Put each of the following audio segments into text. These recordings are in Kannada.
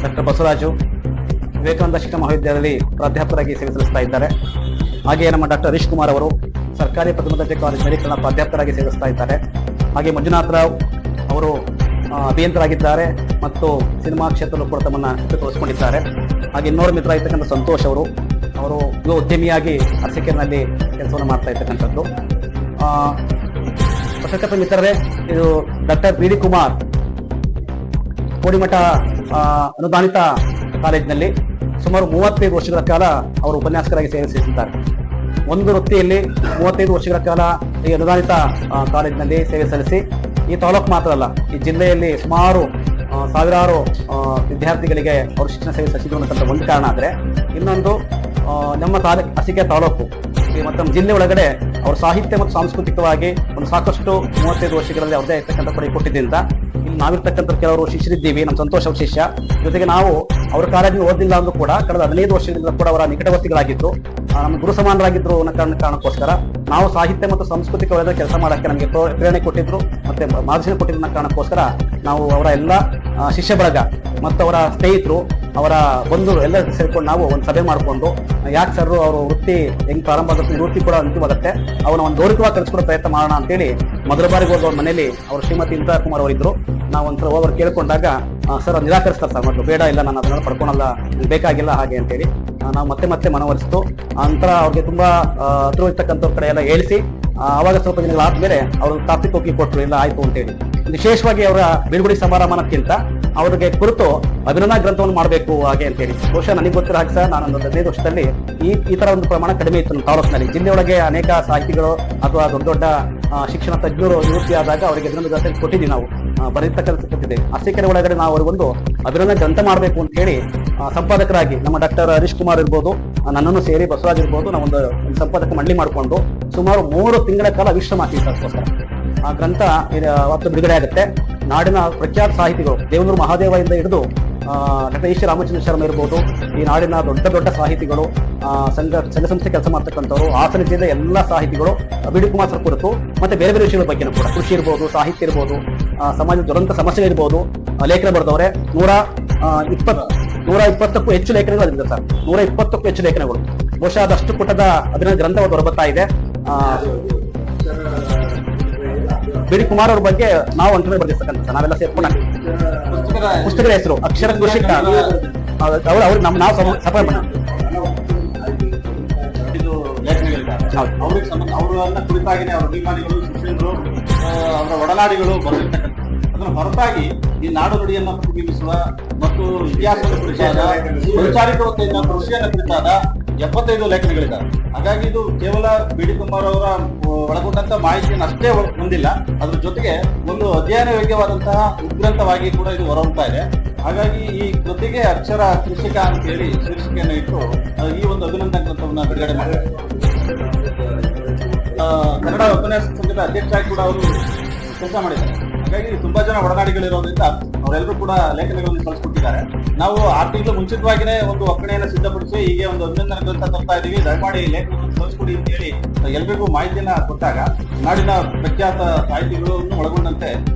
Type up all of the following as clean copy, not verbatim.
ಡಾಕ್ಟರ್ ಬಸವರಾಜು ವಿವೇಕಾನಂದ ಶಿಕ್ಷಣ ಮಹಾವಿದ್ಯಾಲಯದಲ್ಲಿ ಪ್ರಾಧ್ಯಾಪಕರಾಗಿ ಸೇವೆ ಸಲ್ಲಿಸ್ತಾ ಇದ್ದಾರೆ. ಹಾಗೆಯೇ ನಮ್ಮ ಡಾಕ್ಟರ್ ಹರೀಶ್ ಕುಮಾರ್ ಅವರು ಸರ್ಕಾರಿ ಪ್ರಥಮ ದರ್ಜೆ ಕಾಲೇಜಿನಲ್ಲಿ ಪ್ರಾಧ್ಯಾಪಕರಾಗಿ ಸೇವಿಸ್ತಾ ಇದ್ದಾರೆ. ಹಾಗೆ ಮಂಜುನಾಥ್ ರಾವ್ ಅವರು ಅಭಿಯಂತರಾಗಿದ್ದಾರೆ ಮತ್ತು ಸಿನಿಮಾ ಕ್ಷೇತ್ರದಲ್ಲೂ ಕೂಡ ತಮ್ಮನ್ನು ತೋರಿಸಿಕೊಂಡಿದ್ದಾರೆ. ಹಾಗೆ ಇನ್ನೋರು ಮಿತ್ರ ಇರ್ತಕ್ಕಂಥ ಸಂತೋಷ್ ಅವರು ಯುವ ಉದ್ಯಮಿಯಾಗಿ ಅರಸೀಕೆರೆನಲ್ಲಿ ಕೆಲಸವನ್ನು ಮಾಡ್ತಾ ಇರ್ತಕ್ಕಂಥದ್ದು. ಪತ್ರಕರ್ತ ಮಿತ್ರರೇ, ಇದು doctor B D Kumar Kodimatha ಅನುದಾನಿತ ಕಾಲೇಜಿನಲ್ಲಿ ಸುಮಾರು 35 ವರ್ಷಗಳ ಕಾಲ ಅವರು ಉಪನ್ಯಾಸಕರಾಗಿ ಸೇವೆ ಸಲ್ಲಿಸಿದ್ದಾರೆ. ಒಂದು ವೃತ್ತಿಯಲ್ಲಿ 35 ವರ್ಷಗಳ ಕಾಲ ಈ ಅನುದಾನಿತ ಕಾಲೇಜಿನಲ್ಲಿ ಸೇವೆ ಸಲ್ಲಿಸಿ ಈ ತಾಲೂಕು ಮಾತ್ರ ಅಲ್ಲ, ಈ ಜಿಲ್ಲೆಯಲ್ಲಿ ಸುಮಾರು ಸಾವಿರಾರು ವಿದ್ಯಾರ್ಥಿಗಳಿಗೆ ಅವರು ಶಿಕ್ಷಣ ಸೇವೆ ಸಲ್ಲಿಸಿದ್ರು ಅನ್ನೋಂಥ ಒಂದು ಕಾರಣ. ಆದರೆ ಇನ್ನೊಂದು ನಮ್ಮ ಅರಸೀಕೆರೆ ತಾಲೂಕು ಮತ್ತು ನಮ್ಮ ಜಿಲ್ಲೆ ಒಳಗಡೆ ಅವರು ಸಾಹಿತ್ಯ ಮತ್ತು ಸಾಂಸ್ಕೃತಿಕವಾಗಿ ಒಂದು ಸಾಕಷ್ಟು 35 ವರ್ಷಗಳಲ್ಲಿ ಅವ್ರದ್ದೇ ಇರ್ತಕ್ಕಂಥ ಕೊಡುಗೆ ಕೊಟ್ಟಿದ್ದರಿಂದ ಇಲ್ಲಿ ನಾವಿರ್ತಕ್ಕಂಥ ಕೆಲವರು ಶಿಷ್ಯರಿದ್ದೀವಿ. ನಮ್ಮ ಸಂತೋಷ ಅವ್ರ ಶಿಷ್ಯ, ಜೊತೆಗೆ ನಾವು ಅವ್ರ ಕಾಲೇಜಿಗೆ ಓದಿಲ್ಲ ಅಂದ್ರೂ ಕೂಡ ಕಳೆದ 15 ವರ್ಷದಿಂದ ಕೂಡ ಅವರ ನಿಕಟವರ್ತಿಗಳಾಗಿದ್ದು ನಮ್ಮ ಗುರು ಸಮಾನರಾಗಿದ್ರು ಅನ್ನೋ ಕಾರಣಕ್ಕೋಸ್ಕರ ನಾವು ಸಾಹಿತ್ಯ ಮತ್ತು ಸಾಂಸ್ಕೃತಿಕ ವಲಯದ ಕೆಲಸ ಮಾಡೋಕ್ಕೆ ನಮಗೆ ಪ್ರೇರಣೆ ಕೊಟ್ಟಿದ್ರು ಮತ್ತೆ ಮಾರ್ಗದರ್ಶನ ಕೊಟ್ಟಿದ್ರು ಅನ್ನೋ ಕಾರಣಕ್ಕೋಸ್ಕರ ನಾವು ಅವರ ಎಲ್ಲ ಶಿಷ್ಯ ಬಳಗ ಮತ್ತು ಅವರ ಸ್ನೇಹಿತರು ಅವರ ಬಂಧುಗಳು ಎಲ್ಲ ಸೇರ್ಕೊಂಡು ನಾವು ಒಂದು ಸಭೆ ಮಾಡಿಕೊಂಡು ಯಾಕೆ ಸರ್ ಅವರು ವೃತ್ತಿ ಹೆಂಗ್ ಪ್ರಾರಂಭ ಆಗುತ್ತೆ, ವೃತ್ತಿ ಕೂಡ ಅಂತಿಮವಾಗುತ್ತೆ, ಅವನ ಒಂದು ಗೌರವವಾಗಿ ಕಲಿಸ್ಕೊಡೋ ಪ್ರಯತ್ನ ಮಾಡೋಣ ಅಂತೇಳಿ ಮೊದಲ ಬಾರಿಗೆ ಹೋದ ಅವ್ರ ಮನೇಲಿ ಅವರು ಶ್ರೀಮತಿ ಇಂದಿರಾ ಕುಮಾರ್ ಅವರಿದ್ರು. ನಾವು ಒಂದ್ಸಲ ಹೋಗೋರು ಕೇಳ್ಕೊಂಡಾಗ ಸರ್ ಅವ್ರು ನಿರಾಕರಿಸ್ತಾರೆ ಸರ್, ಮೊದಲು ಬೇಡ, ಇಲ್ಲ ನಾನು ಅದನ್ನೆಲ್ಲ ಪಡ್ಕೊಳಲ್ಲ, ಬೇಕಾಗಿಲ್ಲ ಹಾಗೆ ಅಂತೇಳಿ ನಾವು ಮತ್ತೆ ಮನವೊಲಿಸಿತು. ನಂತರ ಅವ್ರಿಗೆ ತುಂಬಾ ಹತ್ರ ಇರ್ತಕ್ಕಂಥವ್ರ ಕಡೆ ಎಲ್ಲ ಹೇಳಿಸಿ ಆವಾಗ ಸ್ವಲ್ಪ ದಿನಗಳಾದ್ಮೇಲೆ ಅವರು ಟಾಪಿಕ್ ಹೋಗಿ ಕೊಟ್ಟರು, ಇಲ್ಲ ಆಯ್ತು ಅಂತೇಳಿ. ವಿಶೇಷವಾಗಿ ಅವರ ಬಿಡುಗಡೆ ಸಮಾರಂಭಕ್ಕಿಂತ ಅವ್ರಿಗೆ ಕುರಿತು ಅಭಿನಂದನಾ ಗ್ರಂಥವನ್ನು ಮಾಡಬೇಕು ಹಾಗೆ ಅಂತೇಳಿ. ಬಹುಶಃ ನನಗೆ ಗೊತ್ತಿರೋ ಹಾಗೆ ಸರ್, ನಾನು 15 ವರ್ಷದಲ್ಲಿ ಈ ತರ ಒಂದು ಪ್ರಮಾಣ ಕಡಿಮೆ ಇತ್ತು ನಮ್ಮ ತಾಲೂಕಿನಲ್ಲಿ. ಜಿಲ್ಲೆಯೊಳಗೆ ಅನೇಕ ಸಾಹಿತಿಗಳು ಅಥವಾ ದೊಡ್ಡ ಶಿಕ್ಷಣ ತಜ್ಞರು ನಿವೃತ್ತಿ ಆದಾಗ ಅವರಿಗೆ ಅಭಿನಂದನಾ ಗ್ರಂಥ ಕೊಟ್ಟಿದ್ದೀವಿ, ನಾವು ಬರೀತಕ್ಕಂಥದ್ದಿದೆ. ಅರಸೀಕೆರೆ ಒಳಗಡೆ ನಾವು ಅವ್ರಿಗೊಂದು ಅಭಿನಂದನಾ ಗ್ರಂಥ ಮಾಡಬೇಕು ಅಂತ ಹೇಳಿ ಸಂಪಾದಕರಾಗಿ ನಮ್ಮ ಡಾಕ್ಟರ್ ಹರೀಶ್ ಕುಮಾರ್ ಇರ್ಬೋದು, ನನ್ನನ್ನು ಸೇರಿ ಬಸವರಾಜ್ ಇರ್ಬೋದು, ನಾವೊಂದು ಸಂಪಾದಕ ಮಂಡಳಿ ಮಾಡಿಕೊಂಡು ಸುಮಾರು 3 ತಿಂಗಳ ಕಾಲ ವಿಶ್ರಮ ಹಾಕಿದ್ದಕ್ಕೋಸ್ಕರ ಆ ಗ್ರಂಥ ಅವತ್ತು ಬಿಡುಗಡೆ ಆಗುತ್ತೆ. ನಾಡಿನ ಪ್ರಖ್ಯಾತ ಸಾಹಿತಿಗಳು ದೇವನೂರು ಮಹಾದೇವದಿಂದ ಹಿಡಿದು ಡಾಕ್ಟರ್ ಈಶ್ವರ ರಾಮಚಂದ್ರ ಶರ್ಮ ಇರ್ಬೋದು, ಈ ನಾಡಿನ ದೊಡ್ಡ ಸಾಹಿತಿಗಳು, ಸಂಘ ಸಂಸ್ಥೆ ಕೆಲಸ ಮಾಡ್ತಕ್ಕಂಥವ್ರು, ಹಾಸನ ಜಿಲ್ಲೆ ಎಲ್ಲ ಸಾಹಿತಿಗಳು ಬಿ ಡಿ ಕುಮಾರ್ ಸರ್ ಕುರಿತು ಮತ್ತೆ ಬೇರೆ ಬೇರೆ ವಿಷಯಗಳ ಬಗ್ಗೆನೂ ಕೂಡ ಕೃಷಿ ಇರ್ಬೋದು, ಸಾಹಿತ್ಯ ಇರ್ಬೋದು, ಸಮಾಜದ ದುರಂತ ಸಮಸ್ಯೆಗಳಿರ್ಬೋದು ಲೇಖನ ಬರೆದವ್ರೆ. 120ಕ್ಕೂ ಹೆಚ್ಚು ಲೇಖನಗಳು ಅದಿದೆ ಸರ್, 120ಕ್ಕೂ ಹೆಚ್ಚು ಲೇಖನಗಳು. ಬಹುಶಃ ಅದಷ್ಟು ಪುಟದ ಅಭಿನಂದನಾ ಗ್ರಂಥ ಹೊರಬರ್ತಾ ಇದೆ. ಬಿ ಡಿ ಕುಮಾರ್ ಅವ್ರ ಬಗ್ಗೆ ನಾವು ಅಂಕಣೆ ಬರ್ದಿರ್ತಕ್ಕಂಥ ನಾವೆಲ್ಲ ಸೇರ್ಕೊಂಡು ಪುಸ್ತಕದ ಹೆಸರು ಅಕ್ಷರ ಕೃಷಿಕ, ಅವ್ರಿಗೆ ನಾವು ಸಫಲ ಬಣ್ಣ ಅವರನ್ನ ಕುರಿತಾಗಿನೇ ಅವರ ಅಭಿಮಾನಿಗಳು, ಶಿಷ್ಯರು, ಅವರ ಒಡನಾಡಿಗಳು ಬರೆದಿರ್ತಕ್ಕಂಥ ಅದರ ಹೊರತಾಗಿ ಈ ನಾಡು ನುಡಿಯನ್ನು ಪ್ರತಿಬಿಂಬಿಸುವ ಮತ್ತು ಇತಿಹಾಸದ ಕುರಿತಾದ, ವೈಚಾರಿಕತೆಯನ್ನು, ಕೃಷಿಯನ್ನು ಕುರಿತಾದ 75 ಲೇಖನಗಳಿದ್ದಾವೆ. ಹಾಗಾಗಿ ಇದು ಕೇವಲ ಬಿ ಡಿ ಕುಮಾರ್ ಅವರ ಒಳಗೊಂಡಂತಹ ಮಾಹಿತಿಯನ್ನು ಅಷ್ಟೇ ಹೊಂದಿಲ್ಲ, ಅದ್ರ ಜೊತೆಗೆ ಒಂದು ಅಧ್ಯಯನ ಯೋಗ್ಯವಾದಂತಹ ಉದ್ಗ್ರಂಥವಾಗಿ ಕೂಡ ಇದು ಹೊರಹೊಮ್ತಾ ಇದೆ. ಹಾಗಾಗಿ ಈ ಕೃತಿಗೆ ಅಕ್ಷರ ಕೃಷಿಕ ಅಂತ ಹೇಳಿ ಶೀರ್ಷಿಕೆಯನ್ನು ಇಟ್ಟು ಈ ಒಂದು ಅಭಿನಂದನಾ ಗ್ರಂಥವನ್ನು ಬಿಡುಗಡೆ ಮಾಡಿದ್ದಾರೆ. ಕನ್ನಡ ಉಪನ್ಯಾಸ ಸಂಘದ ಅಧ್ಯಕ್ಷರಾಗಿ ಕೂಡ ಅವರು ಕೆಲಸ ಮಾಡಿದ್ದಾರೆ. ಹಾಗಾಗಿ ತುಂಬಾ ಜನ ಒಡನಾಡಿಗಳಿರೋದ್ರಿಂದ ಅವರೆಲ್ಲರೂ ಕೂಡ ಲೇಖನಗಳನ್ನು ಕಳಿಸ್ಕೊಟ್ಟಿದ್ದಾರೆ. ನಾವು 6 ತಿಂಗಳು ಮುಂಚಿತವಾಗಿನೇ ಒಂದು ಒಕ್ಕಣೆಯನ್ನು ಸಿದ್ಧಪಡಿಸಿ ಹೀಗೆ ಒಂದು ಅಭಿನಂದನಾ ಗ್ರಂಥ ತರ್ತಾ ಇದೀವಿ, ದಯಮಾಡಿ ಲೇಖನವನ್ನು ಕಳಿಸ್ಕೊಡಿ ಅಂತ ಹೇಳಿ ಎಲ್ರಿಗೂ ಮಾಹಿತಿಯನ್ನ ಕೊಟ್ಟಾಗ ನಾಡಿನ ಪ್ರಖ್ಯಾತ ಸಾಹಿತಿಗಳನ್ನು ಒಳಗೊಂಡಂತೆ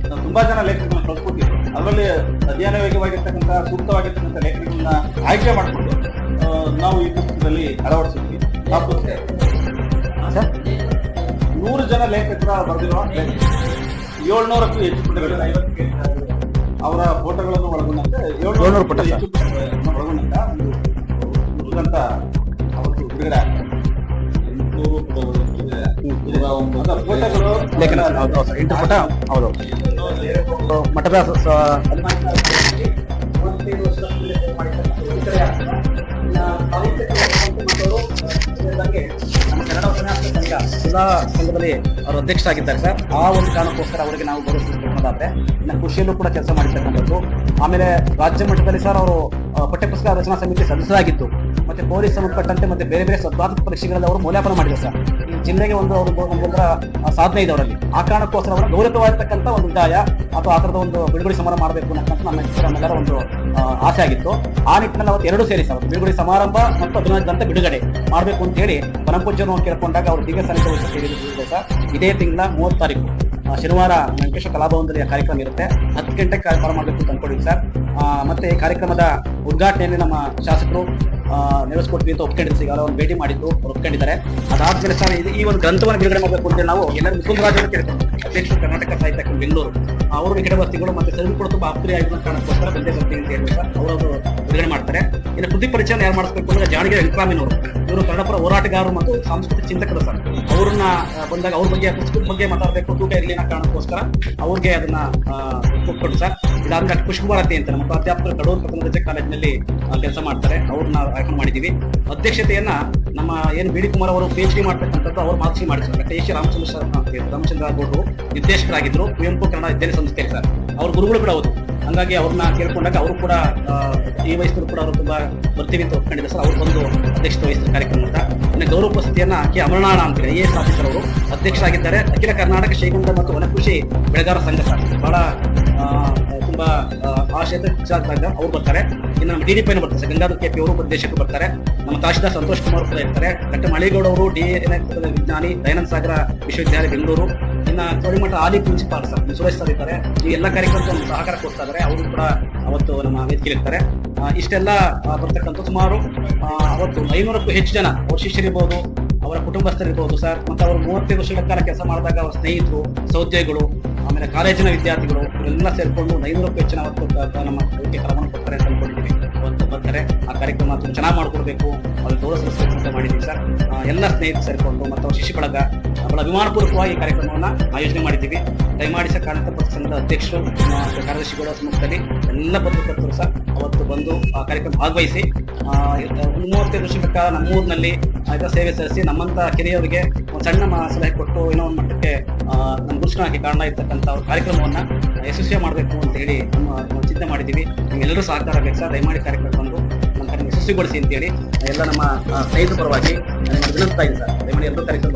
ತುಂಬಾ ಜನ ಲೇಖನಗಳನ್ನು ಕಳಿಸ್ಕೊಟ್ಟಿದ್ರು. ಅದರಲ್ಲಿ ಅಧ್ಯಯನ ಯೋಗ್ಯವಾಗಿರ್ತಕ್ಕಂಥ ಸೂಕ್ತವಾಗಿರ್ತಕ್ಕಂಥ ಲೇಖನಗಳನ್ನ ಆಯ್ಕೆ ಮಾಡಿಕೊಂಡು ನಾವು ಈ ಪುಸ್ತಕದಲ್ಲಿ ಅಳವಡಿಸಿದ್ವಿ. ಆ ಪುಸ್ತಕ 100 ಜನ ಲೇಖಕರ ಬರೆದಿರುವ 700ಕ್ಕೂ ಹೆಚ್ಚು ಪುಟಗಳಿವೆ. ಅವರ ಫೋಟೋಗಳನ್ನು ಒಳಗೊಂಡಂತೆ 700 ಪುಟ ಹೆಚ್ಚು ಒಳಗೊಂಡಂತ ಒಂದು ಗ್ರಂಥ ಅವತ್ತು ಬಿಡುಗಡೆ ಆಗ್ತದೆ. 800 ಪುಟಗಳು ಫೋಟೋಗಳು ಲೇಖನ 8 ಪುಟ. ಹೌದು, ಮಠದ 35 ವರ್ಷದ ನಮ್ಮ ಕನ್ನಡ ಉಪನ್ಯಾಸ ಸಂಘ ಜಿಲ್ಲಾ ಸಂಘದಲ್ಲಿ ಅವರು ಅಧ್ಯಕ್ಷರಾಗಿದ್ದಾರೆ ಸರ್. ಆ ಒಂದು ಕಾರಣಕ್ಕೋಸ್ಕರ ಅವರಿಗೆ ನಾವು ಗೌರವಿಸಬೇಕಾದ್ರೆ ಇನ್ನು ಕೃಷಿಯಲ್ಲೂ ಕೂಡ ಕೆಲಸ ಮಾಡಿರ್ತಕ್ಕಂಥದ್ದು. ಆಮೇಲೆ ರಾಜ್ಯ ಮಟ್ಟದಲ್ಲಿ ಸರ್ ಅವರು ಪಠ್ಯಪುಸ್ತಕ ರಚನಾ ಸಮಿತಿ ಸದಸ್ಯರಾಗಿದ್ದು, ಮತ್ತೆ ಪೊಲೀಸ್ ಸಂಬಂಧಪಟ್ಟಂತೆ ಮತ್ತೆ ಬೇರೆ ಬೇರೆ ಸ್ಪರ್ಧಾತ್ಮಕ ಪರೀಕ್ಷೆಗಳಲ್ಲಿ ಅವರು ಮೌಲ್ಯಮಾಪನ ಮಾಡಿದ್ದಾರೆ ಸರ್. ಈ ಜಿಲ್ಲೆಗೆ ಒಂದೊಂದರ ಸಾಧನೆ ಇದೆ ಅವರಲ್ಲಿ. ಆ ಕಾರಣಕ್ಕೋಸ್ಕರ ಅವರ ಗೌರವವಾಗಿರ್ತಕ್ಕಂಥ ಒಂದು ವಿದಾಯ ಅಥವಾ ಆ ಥರದ ಒಂದು ಬಿಡುಗಡೆ ಸಮಾರಂಭ ಮಾಡಬೇಕು ಅನ್ನೋಕ್ಕಂತ ನಮ್ಮೆಲ್ಲರ ಒಂದು ಆಸೆ ಆಗಿತ್ತು. ಆ ನಿಟ್ಟಿನಲ್ಲಿ ಅವತ್ತು 2 ಸೇರಿ ಸರ್, ಬಿಡುಗಡೆ ಸಮಾರಂಭ ಮತ್ತು ಅಭಿನಂದನಾ ಗ್ರಂಥ ಬಿಡುಗಡೆ ಮಾಡಬೇಕು ಅಂತ ಹೇಳಿ ಪರಮಪೂಜ್ಯರು ಕೇಳ್ಕೊಂಡಾಗ ಅವರು ದಿವ್ಯ ಸಾನ್ನಿಧ್ಯ ವಹಿಸಿ ಸರ್. ಇದೇ ತಿಂಗಳ 30 ತಾರೀಕು ಶನಿವಾರ ವೆಂಕಟೇಶ್ವರ ಕಲಾಭವನದಲ್ಲಿ ಕಾರ್ಯಕ್ರಮ ಇರುತ್ತೆ. 10 ಗಂಟೆಗೆ ಕಾರ್ಯಕ್ರಮ ಮಾಡಬೇಕು ಅಂತ ಅನ್ಕೊಂಡಿದ್ವಿ ಸರ್. ಮತ್ತೆ ಈ ಕಾರ್ಯಕ್ರಮದ ಉದ್ಘಾಟನೆಯಲ್ಲಿ ನಮ್ಮ ಶಾಸಕರು ನೆರವೇರಿಸ್ಕೊಡ್ತೀವಿ ಅಂತ ಒಪ್ಕೊಂಡಿದ್ದು ಈಗ ಒಂದು ಭೇಟಿ ಮಾಡಿದ್ದು ಅವ್ರು ಒಪ್ಕೊಂಡಿದ್ದಾರೆ. ಅದಾದ್ಮೇಲೆ ಸರ್ ಈ ಒಂದು ಗ್ರಂಥವನ್ನು ಬಿಡುಗಡೆ ಮಾಡಬೇಕು ಅಂತ ನಾವು ಎಲ್ಲರೂ ಮುಕುಂದರಾಜ್ ಅವರು ಕೇಳ್ಕೊಂಡು ಅಧ್ಯಕ್ಷರು ಕರ್ನಾಟಕ ಸಾಹಿತ್ಯ ಅಕಾಡೆಮಿ ಬೆಂಗಳೂರು ಅವರು ನಿಕಟವರ್ತಿಗಳು ಮತ್ತೆ ಸರಿ ಕೂಡ ತುಂಬಾ ಆಪ್ತರಿ ಆಗಿರೋ ಕಾರಣಕ್ಕೋಸ್ಕರ ಬಂದೇ ಬರ್ತೀವಿ ಅಂತ ಹೇಳಿ ಸರ್ ಅವರು ಬಿಡುಗಡೆ ಮಾಡ್ತಾರೆ. ಇನ್ನು ಕೃತಿ ಪರಿಚಯ ಯಾರು ಮಾಡಿಸ್ಬೇಕು ಅಂದ್ರೆ ಜಾಣಗೆರೆ ವೆಂಕಟರಾಮಯ್ಯನವರು, ಇವರು ಕನ್ನಡಪರ ಹೋರಾಟಗಾರರು ಮತ್ತು ಸಾಂಸ್ಕೃತಿಕ ಚಿಂತಕರು ಸರ್. ಅವ್ರನ್ನ ಬಂದಾಗ ಅವ್ರ ಬಗ್ಗೆ ಪುಸ್ತಕದ ಬಗ್ಗೆ ಮಾತಾಡಬೇಕು ತೂಕ ಇರಲಿ ಅನ್ನೋ ಕಾರಣಕ್ಕೋಸ್ಕರ ಅವ್ರಿಗೆ ಅದನ್ನ ಕೊಟ್ಕೊಟ್ಟು ಸರ್. ಇದಾದ್ಮೇಲೆ ಪುಷ್ಪಭಾರತಿ ಅಂತ ನಮ್ಮ ಅಧ್ಯಾಪಕರು ಕಡೂರು ಪ್ರಥಮ ಕಾಲೇಜಿನಲ್ಲಿ ಕೆಲಸ ಮಾಡ್ತಾರೆ, ಅವ್ರನ್ನ ಆಯ್ಕೆ ಮಾಡಿದೀವಿ. ಅಧ್ಯಕ್ಷತೆಯನ್ನ ನಮ್ಮ ಏನು ಬಿ ಡಿ ಕುಮಾರ್ ಅವರು PhD ಮಾಡ್ತಕ್ಕಂಥದ್ದು ಅವ್ರು ಮಾರ್ಕ್ಸಿ ಮಾಡಿದ್ರು. ಟಿ ರಾಮಚಂದ್ರ ಗೌಡರು ನಿರ್ದೇಶಕರಾಗಿದ್ರು ಕುವೆಂಪು ಕನ್ನಡ ವಿದ್ಯಾಲಯ ಸಂಸ್ಥೆಯಲ್ಲಿ ಸರ್. ಅವ್ರ ಗುರುಗಳು ಕೂಡ ಹೌದು. ಹಂಗಾಗಿ ಅವ್ರನ್ನ ಕೇಳ್ಕೊಂಡಾಗ ಅವರು ಕೂಡ ಈ ವಯಸ್ಸರು ಕೂಡ ಅವರು ತುಂಬಾ ಬರ್ತೀವಿ ಅಂತ ಒಪ್ಕೊಂಡಿದ್ದಾರೆ ಸರ್. ಅವ್ರು ಬಂದು ಅಧ್ಯಕ್ಷತೆ ವಹಿಸಿದ ಕಾರ್ಯಕ್ರಮ ಅಂತ. ಇನ್ನು ಗೌರವ ಉಪಸ್ಥಿತಿಯನ್ನ ಕೆ ಅಮರನಾಳ ಅಂತ IAS ಆಫೀಸರ್ ಅವರು ಅಧ್ಯಕ್ಷರಾಗಿದ್ದಾರೆ. ಅಖಿಲ ಕರ್ನಾಟಕ ಶ್ರೀಗಂಧ ಮತ್ತು ವನಕೃಷಿ ಬೆಳೆಗಾರ ಸಂಘ ಸರ್, ಬಹಳ ತುಂಬಾ ಆ ಕ್ಷೇತ್ರ ಅವ್ರು ಬರ್ತಾರೆ. ಇನ್ನು ನಮ್ಮ DDP ಬರ್ತಾರೆ ಸರ್, ಗಂಗಾಧರ್ KP ಅವರು ಉಪದೇಶಕರು ಬರ್ತಾರೆ. ನಮ್ಮ ತಹಶೀಲ್ದಾರ್ ಸಂತೋಷ್ ಕುಮಾರ್ ಕೂಡ ಇರ್ತಾರೆ. ಡಾಕ್ಟರ್ ಮಳಿಗೌಡ ಅವರು ವಿಜ್ಞಾನಿ ದಯಾನಂದ ಸಾಗರ ವಿಶ್ವವಿದ್ಯಾಲಯ ಬೆಂಗಳೂರು. ಇನ್ನು ಕೋಳಿಮಠ ಹಾಲಿ ಪ್ರಿನ್ಸಿಪಾಲ್ ಸರ್ ಸುರೇಶ್ ಸರ್ ಇದ್ದಾರೆ. ಈ ಎಲ್ಲ ಕಾರ್ಯಕ್ರಮಕ್ಕೆ ಒಂದು ಸಹಕಾರ ಕೊಡ್ತಾ ಇದ್ದಾರೆ. ಅವರು ಕೂಡ ಅವತ್ತು ನಮ್ಮ ವೇದಿಕೆ ಇರ್ತಾರೆ. ಇಷ್ಟೆಲ್ಲ ಬರ್ತಕ್ಕಂಥ ಸುಮಾರು ಅವತ್ತು 500ಕ್ಕೂ ಹೆಚ್ಚು ಜನ ಅವ್ರ ಶಿಷ್ಯರಿರ್ಬೋದು, ಅವರ ಕುಟುಂಬಸ್ಥರಿರ್ಬೋದು ಸರ್, ಮತ್ತೆ ಅವರು 35 ವರ್ಷಗಳ ಕಾಲ ಕೆಲಸ ಮಾಡಿದಾಗ ಅವರ ಸ್ನೇಹಿತರು, ಸಹೋದ್ಯೋಗಿಗಳು, ಆಮೇಲೆ ಕಾಲೇಜಿನ ವಿದ್ಯಾರ್ಥಿಗಳು ಇವರೆಲ್ಲ ಸೇರ್ಕೊಂಡು 500ಕ್ಕೂ ಹೆಚ್ಚಿನ ಅವತ್ತು ನಮ್ಮ ಕಲವನ್ನು ಕೊಡ್ತಾರೆ ಅಂತ ಅನ್ಕೊಂಡಿದ್ದೀವಿ. ಅವತ್ತು ಬರ್ತಾರೆ. ಆ ಕಾರ್ಯಕ್ರಮ ತುಂಬ ಚೆನ್ನಾಗಿ ಮಾಡ್ಕೊಡ್ಬೇಕು, ಅವ್ರ ಗೌರವ ಸಲ್ಲಿಸಬೇಕು ಮಾಡಿದ್ದೀವಿ ಸರ್. ಎಲ್ಲ ಸ್ನೇಹಿತರು ಸೇರಿಕೊಂಡು ಮತ್ತು ಅವ್ರ ಶಿಷ್ಯ ಬಳಗ ಬಹಳ ಅಭಿಮಾನಪೂರ್ವಕವಾಗಿ ಈ ಕಾರ್ಯಕ್ರಮವನ್ನು ಆಯೋಜನೆ ಮಾಡಿದ್ದೀವಿ. ದಯಮಾಡಿ ಸರ್ ಕರ್ನಾಟಕ ಸಂಘದ ಅಧ್ಯಕ್ಷರು ಕಾರ್ಯದರ್ಶಿಗಳ ಸಮ್ಮುಖದಲ್ಲಿ ಎಲ್ಲ ಪತ್ರಕರ್ತರು ಸರ್ ಅವತ್ತು ಬಂದು ಆ ಕಾರ್ಯಕ್ರಮ ಭಾಗವಹಿಸಿ 35 ವರ್ಷಗಳ ಕಾಲ ನಮ್ಮೂರಿನಲ್ಲಿ ಸೇವೆ ಸಲ್ಲಿಸಿ ನಮ್ಮಂತ ಕಿರಿಯವರಿಗೆ ಒಂದು ಸಣ್ಣ ಸಲಹೆ ಕೊಟ್ಟು ಏನೋ ಒಂದು ಮಟ್ಟಕ್ಕೆ ನಮ್ಮ ಗುರುಸ್ನಾಗಿ ಕಾರಣ ಇರ್ತಕ್ಕಂಥ ಕಾರ್ಯಕ್ರಮವನ್ನ ಯಶಸ್ವಿ ಮಾಡಬೇಕು ಅಂತ ಹೇಳಿ ನಮ್ಮ ಚಿಂತೆ ಮಾಡಿದ್ದೀವಿ. ನಿಮ್ಮೆಲ್ಲರೂ ಸಹಕಾರ ಬೇಕು ಸರ್. ದಯಮಾಡಿ ಕಾರ್ಯಕ್ರಮ ಬಂದು ನಮ್ಮ ಯಶಸ್ವಿಗೊಳಿಸಿ ಅಂತೇಳಿ ಎಲ್ಲ ನಮ್ಮ ಸ್ನೇಹಿತರ ಪರವಾಗಿ ವಿನಂತಿಸ್ತಾ ಇದ್ದೀನಿ ಸರ್. ದಯಮಾಡಿ ಎಲ್ಲರೂ ಕಾರ್ಯಕ್ರಮ